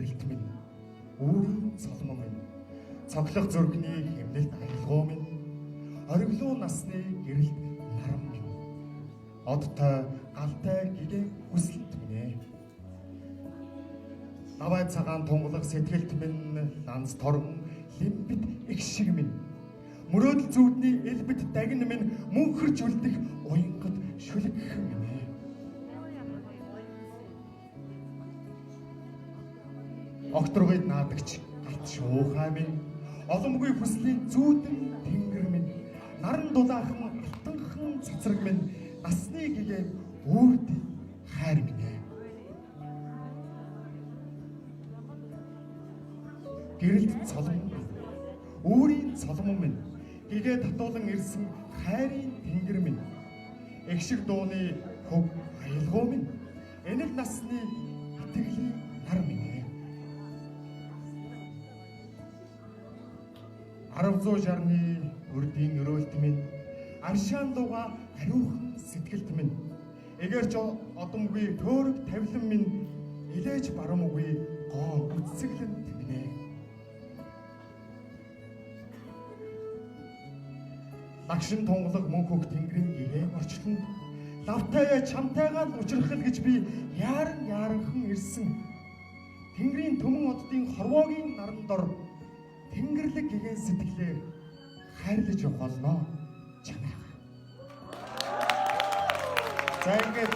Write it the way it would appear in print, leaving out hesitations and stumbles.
гэрэлт минь өөрийн цолмон минь цоглох зүрхний хэмнэлт аялгау минь ориглуу насны гэрэлт нарам минь одтой галтай гигэн хүслэнт минь авай цагаан тунгалах сэтгэлт минь ланц торгон лимбит их шиг минь мөрөөдөл зүудний элбэт дагн минь мөнхөрч үлдэх уянгад шүлгэх минь огторгойд наадагч галт шуухай минь оломгүй хүслийн зүүдэн тэнгэр минь наран дулаахан алтанхан цацраг минь насны гэгээ өөрд хайр минь гэрэлт цолмон өөрийн цолмон минь гэгээ татуулан ирсэн хайрын тэнгэр минь эгшиг дууны хөв аялгау минь энэг насны итгэлийн нар минь 1060-ны өрдийн өрөөлт минь аршаан дууга хариухан сэтгэлт минь эгэрч одомгүй төөрөг тавилан минь илээж барамгүй гоо үцэглэнт минь лагшин тунгалаг мөнхөг тэнгэрийн гэрээ орчлон лавтайя чамтайгаа учрахал гэж би яаранхан ирсэн тэнгэрийн төмөн оддын хорвоогийн наран дор Тэнгэрлэг гэгэн сэтгэлээр хайрлаж явах болно чамайг. За ингээд